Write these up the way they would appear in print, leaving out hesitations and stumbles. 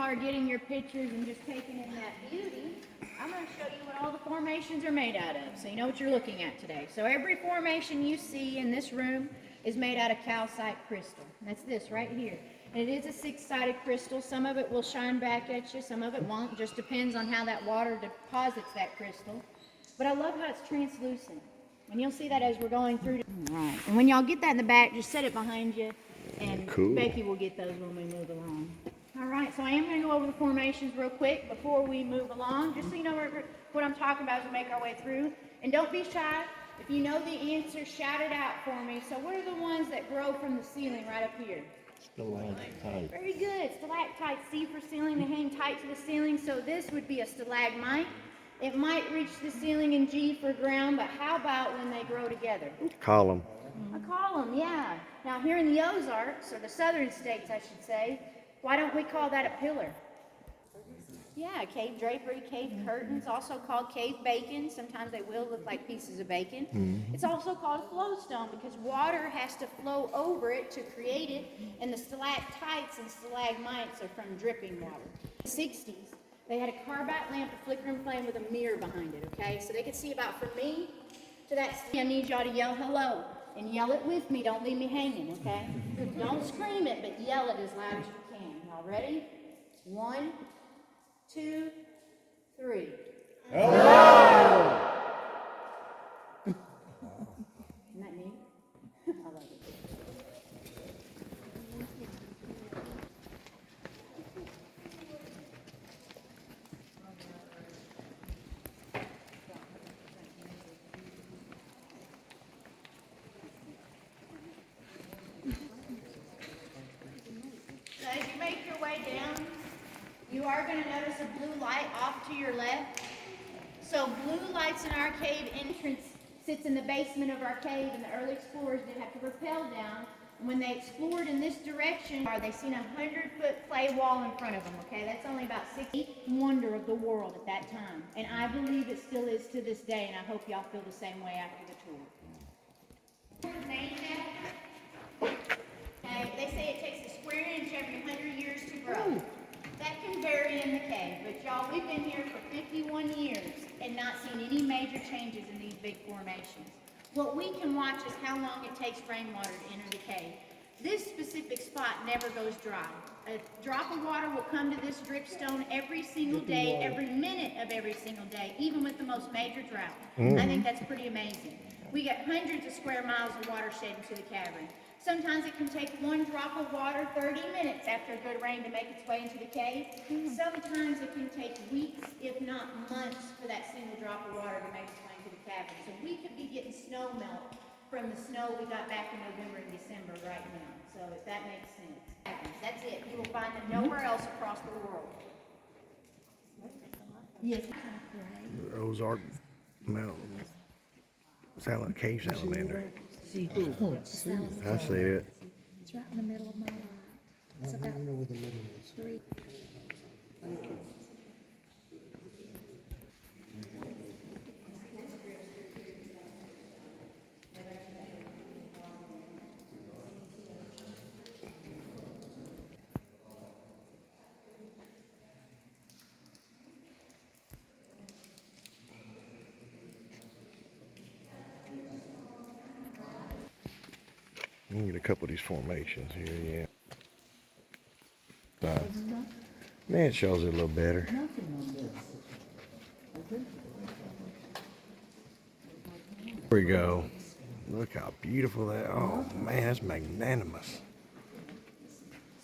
are getting your pictures and just taking in that beauty, I'm going to show you what all the formations are made out of, so you know what you're looking at today. So every formation you see in this room is made out of calcite crystal. That's this right here. And it is a six-sided crystal. Some of it will shine back at you, some of it won't. Just depends on how that water deposits that crystal. But I love how it's translucent. And you'll see that as we're going through. Right. And when y'all get that in the back, just set it behind you. And cool. Becky will get those when we move along. All right, so I am going to go over the formations real quick before we move along, just so you know what I'm talking about as we make our way through. And don't be shy. If you know the answer, shout it out for me. So what are the ones that grow from the ceiling right up here? Stalactite. Very good. Stalactite, C for ceiling. They hang tight to the ceiling. So this would be a stalagmite. It might reach the ceiling, and G for ground, but how about when they grow together? Column. A column, yeah. Now here in the Ozarks, or the southern states I should say, why don't we call that a pillar? Yeah, cave drapery, cave curtains, also called cave bacon. Sometimes they will look like pieces of bacon. Mm-hmm. It's also called a flowstone because water has to flow over it to create it, and the stalactites and stalagmites are from dripping water. In the 60s, they had a carbide lamp, a flickering flame with a mirror behind it, okay? So they could see about from me to that. I need y'all to yell hello, and yell it with me. Don't leave me hanging, okay? Don't scream it, but yell it as loud as you can. Y'all ready? 1, 2, 3. Hello! Isn't that neat? I love it. So as you make your way down, you are going to notice a blue light off to your left. So blue lights in our cave entrance sits in the basement of our cave, and the early explorers did have to rappel down. And when they explored in this direction, they seen a 100-foot clay wall in front of them, okay? That's only about 6 wonder of the world at that time. And I believe it still is to this day, and I hope y'all feel the same way after the tour. Named after, okay, they say it takes a square inch every 100 years to grow. That can vary in the cave, but y'all, we've been here for 51 years and not seen any major changes in these big formations. What we can watch is how long it takes rainwater to enter the cave. This specific spot never goes dry. A drop of water will come to this dripstone every single day, every minute of every single day, even with the most major drought. I think that's pretty amazing. We get hundreds of square miles of watershed into the cavern. Sometimes it can take one drop of water 30 minutes after a good rain to make its way into the cave. Sometimes it can take weeks, if not months, for that single drop of water to make its way into the cavern. So we could be getting snow melt from the snow we got back in November and December right now. So if that makes sense. That's it. You will find them nowhere else across the world. Yes. Ozark Mountain. Cave salamander. I see it. It's right in the middle of my lot. It's about 3. You can get a couple of these formations here, yeah. Man, it shows it a little better. There we go. Look how beautiful that. Oh man, that's magnanimous.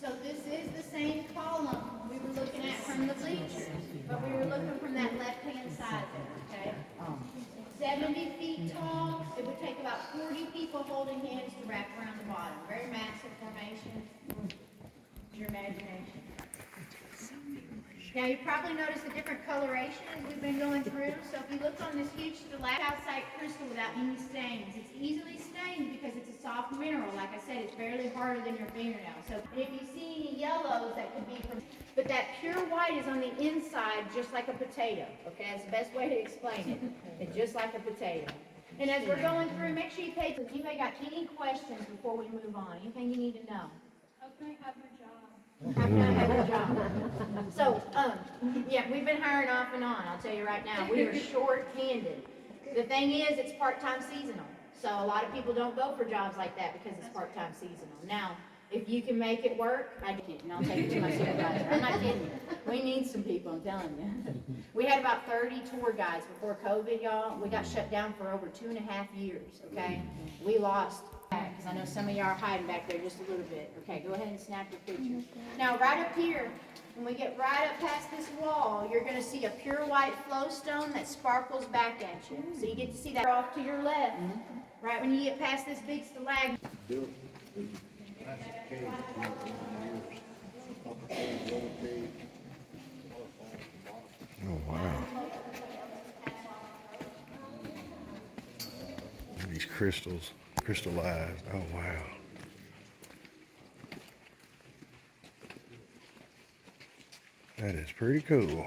So this is the same column we were looking at from the bleachers, but we were looking from that left-hand side there, okay? 70 feet tall. It would take about 40 people holding hands to wrap around the bottom. Very massive formation. Use your imagination. Now you probably noticed the different coloration as we've been going through. So if you look on this huge stalactite crystal without any stains, it's easily stained because it's a soft mineral. Like I said, it's barely harder than your fingernail. So if you see any yellows, that could be from, but that pure white is on the inside just like a potato. Okay, that's the best way to explain it. It's just like a potato. And as we're going through, make sure you pay attention. If you may got any questions before we move on, anything you need to know. How can I have your job? So, yeah, we've been hiring off and on, I'll tell you right now, we are short-handed. The thing is, it's part-time seasonal, so a lot of people don't go for jobs like that because it's part-time seasonal. Now, if you can make it work, I'm kidding, I'll take it to my supervisor, I'm not kidding you. We need some people, I'm telling you. We had about 30 tour guides before COVID, y'all. We got shut down for over 2.5 years, okay? We lost, because I know some of y'all are hiding back there just a little bit. Okay, go ahead and snap your picture. Now, right up here, when we get right up past this wall, you're gonna see a pure white flowstone that sparkles back at you. So you get to see that off to your left, right when you get past this big stalagmite. Oh, wow. These crystals, crystallized. Oh, wow. That is pretty cool.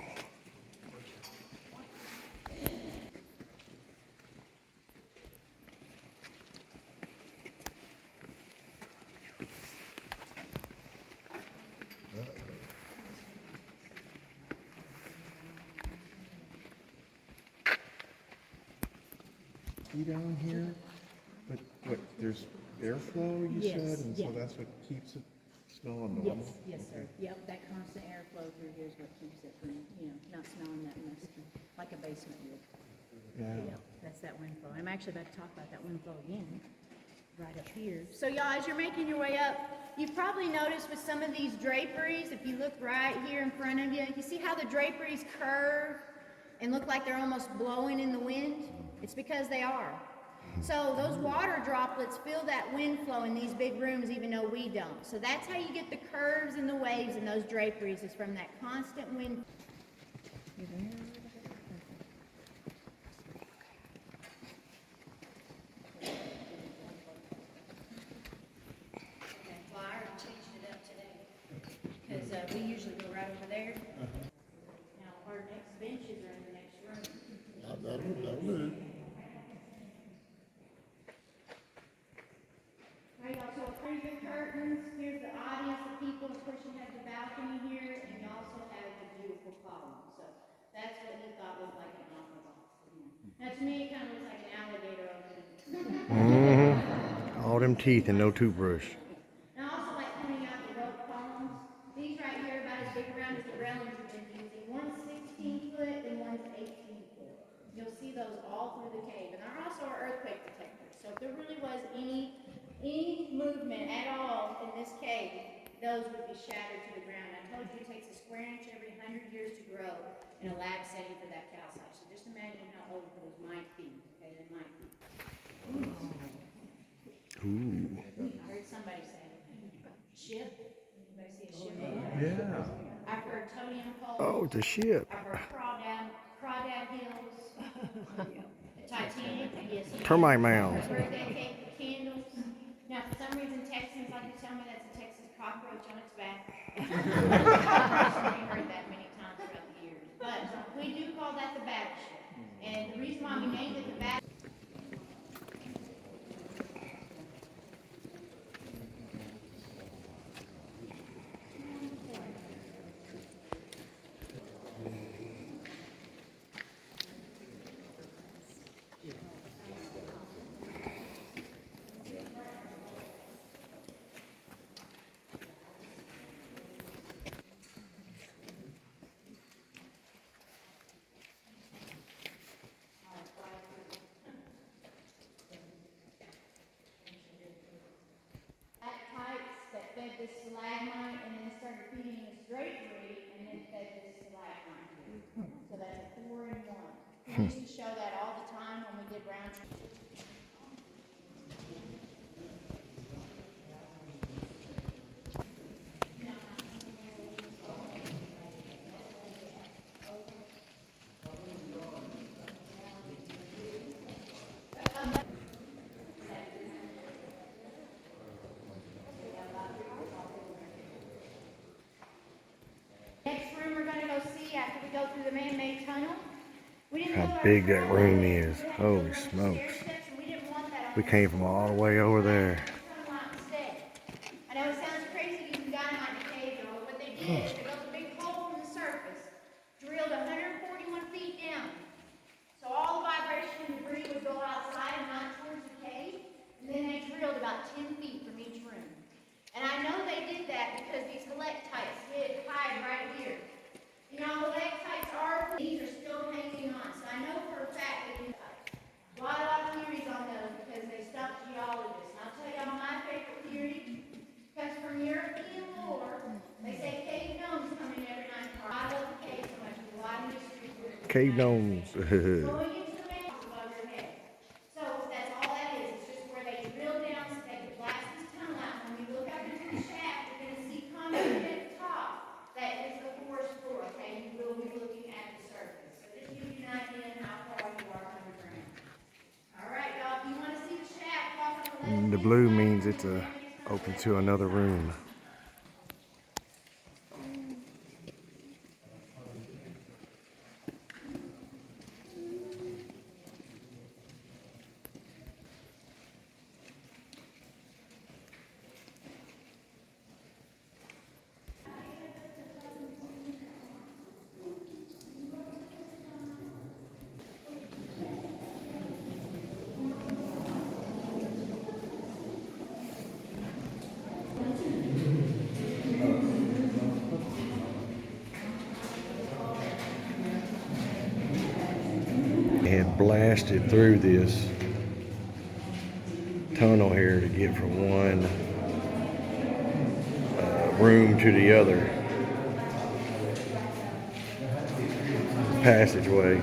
Down here, but what, there's airflow, you Yes, said, and yeah. so that's what keeps it smelling normal? Yes, sir. Yep, that constant airflow through here is what keeps it from, not smelling that musky, like a basement would. Yeah. Yep, that's that wind flow. I'm actually about to talk about that wind flow again, right up here. So y'all, as you're making your way up, you've probably noticed with some of these draperies, if you look right here in front of you, you see how the draperies curve and look like they're almost blowing in the wind? It's because they are. So those water droplets feel that wind flow in these big rooms even though we don't. So that's how you get the curves and the waves in those draperies, is from that constant wind. Flyer changed it up today because we usually go right over there. Now our next benches are in the next room. That'll do. Right, y'all, so pretty good curtains. Here's the audience, the people, of course you have the balcony here, and you also have the beautiful column. So that's what he thought looked like an opera box. Now to me, it kind of looks like an alligator over there. All them teeth and no toothbrush. And I also like pointing out the rope columns. These right here are about as big around as the railings we've been using. One's 16 foot and one's 18 foot. You'll see those all through the cave. And they're also our earthquake detectors. So if there really was any movement at all in this cave, those would be shattered to the ground. I told you it takes a square inch every 100 years to grow in a lab setting for that calcite. So just imagine how old those might be. Okay, they might be. Ooh. I heard somebody say, ship. Anybody see a ship? Yeah. I've heard totem poles. Oh, it's a ship. I've heard crawdad hills. The Titanic, yes. Termite mounds. Birthday cake with candles. Now, for some reason, Texans like to tell me that's a Texas cockroach on its back. I've heard that many times throughout the years. But we do call that the battleship. And the reason why we named it the battleship. That fed this stalagmite and then started feeding this drapery and then fed this stalagmite. So that's a 4-in-1. We used to show that all the time when we did round trips. Next room we're going to go see after we go through the man-made tunnel. We didn't How build our big that tunnel. room is. We had to Holy build those smokes. stair steps, and we didn't want that on We this came from all the way over there. tunnel out instead. I know it sounds crazy using dynamite in the cave, though, but this. They built a big hole in the surface, drilled 141 feet down. So all the vibration and debris would go outside and not towards the cave. And then they drilled about 10 feet from each room. And I know they did that because these helictites hide right here. You know, helictites these are still hanging on. So I know for a fact that a lot of theories on those because they stumped geologists. And I'll tell you my favorite theory comes from European lore. They say cave gnomes come in every night. I love the cave so much. There's a lot of mystery to it. Cave gnomes. Going into the mountains above your head. So that's all that is. It's just where they drill down so they can blast this tunnel out. When you look up into the shaft, you're going to see concrete at the top. That is the forest floor, okay? You will be looking at the surface. So this gives you an idea of how far you are underground. All right, y'all, if you want to see the shaft, walk on the left. And the blue means it's open to another room. And blasted through this tunnel here to get from one room to the other passageway.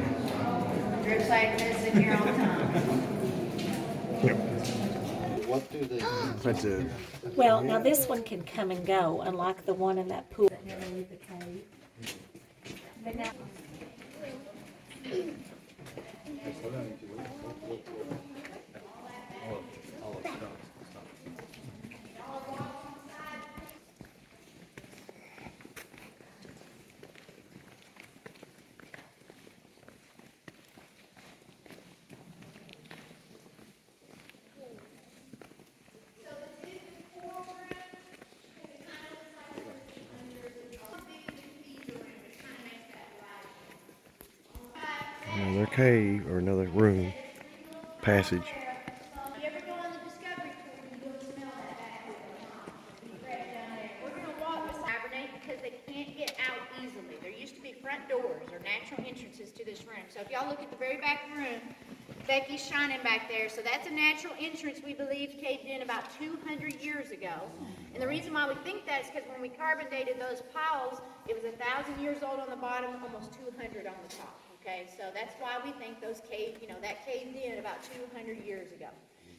You're excited to sit here all the time. What do they? That's it. Well, now this one can come and go, unlike the one in that pool that never leave the cave. But now, Another cave or another room passage. If you ever go on the Discovery Tour, you go smell that back right down there. We're going to walk this hibernate because they can't get out easily. There used to be front doors or natural entrances to this room. So if y'all look at the very back room, Becky's shining back there. So that's a natural entrance we believe caved in about 200 years ago. And the reason why we think that is because when we carbon dated those piles, it was 1,000 years old on the bottom, almost 200 on the top. Okay, so that's why we think those caved, that caved in about 200 years ago.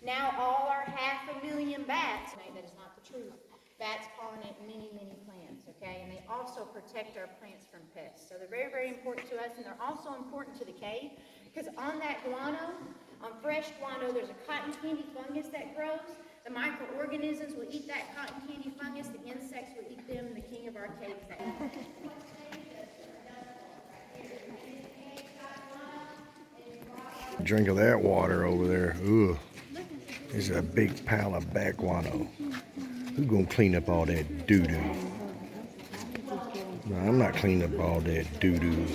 Now all our 500,000 bats, that is not the truth. Bats pollinate many, many plants, okay? And they also protect our plants from pests. So they're very, very important to us, and they're also important to the cave because on that guano, on fresh guano, there's a cotton candy fungus that grows. The microorganisms will eat that cotton candy fungus. The insects will eat them. The king of our cave is that. Drink of that water over there. Ugh. There's a big pile of back guano. Who's gonna clean up all that doo-doo? No, I'm not cleaning up all that doo-doo.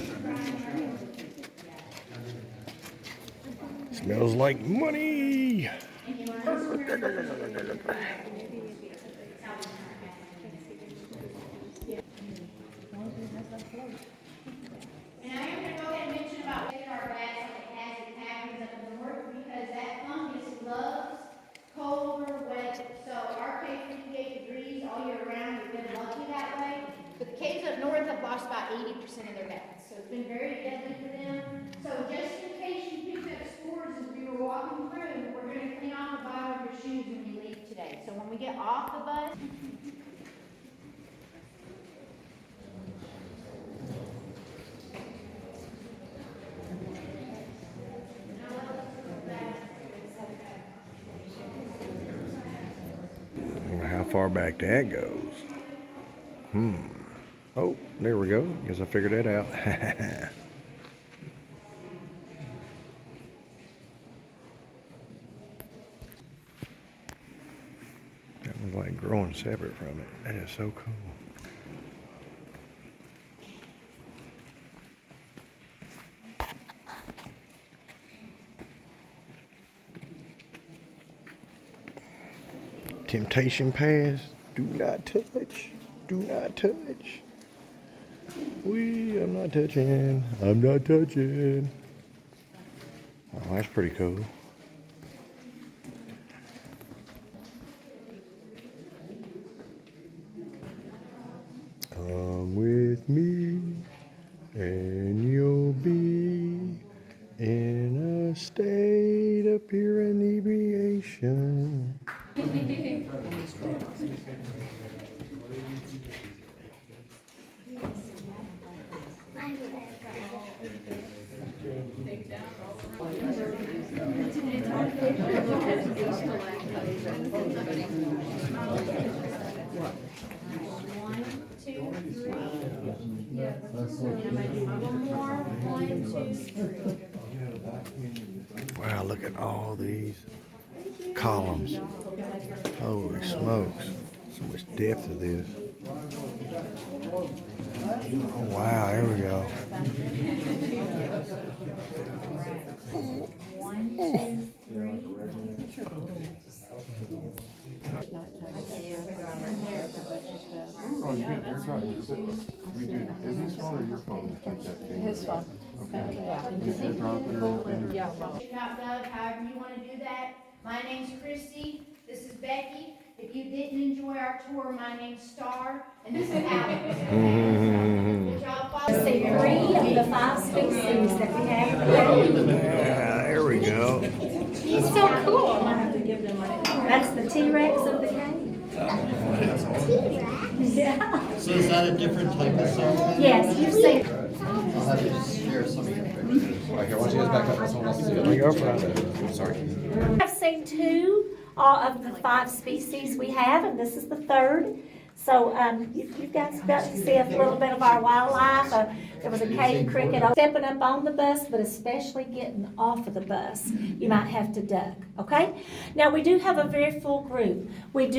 Smells like money. And I am going to go ahead and mention about our bats like it has in caverns up north because that fungus loves colder weather. So our cave 58 degrees all year round. We've been lucky that way. But the caves up north have lost about 80% of their bats. So it's been very deadly for them. So just in case you picked up spores as we were walking through, we're going to clean off the bottom of your shoes when you leave today. So when we get off the bus, How far back that goes. Oh, there we go. Guess I figured that out. That was like growing separate from it. That is so cool. Temptation pass. Do not touch. Do not touch. I'm not touching. I'm not touching. Oh, that's pretty cool. Come with me, and you'll be in a state of pure inebriation. Wow, look at all these columns. Holy smokes. So much depth to this. Oh, wow, there we go. Oh, you get your phone. We do. Is this phone or your phone? Take that thing. His phone. If you're dropping everything. Yeah. Gov, however you want to do that. My name's Christy. This is Becky. If you didn't enjoy our tour, my name's Star, and this is Alex. Would y'all follow? See, 3 of the 5 species that we have. Yeah, there we go. He's so cool. That's the T-Rex of the cave. Yeah. So is that a different type of song? Yes, you've seen. I'll have you share some of your pictures. All right, here, why don't you guys back up? Someone else see it. There you go, Friday. Sorry. I've seen 2 of the 5 species we have, and this is the 3rd. So you guys got to see a little bit of our wildlife. There was a cave cricket stepping up on the bus, but especially getting off of the bus. You might have to duck, okay? Now, we do have a very full group. We do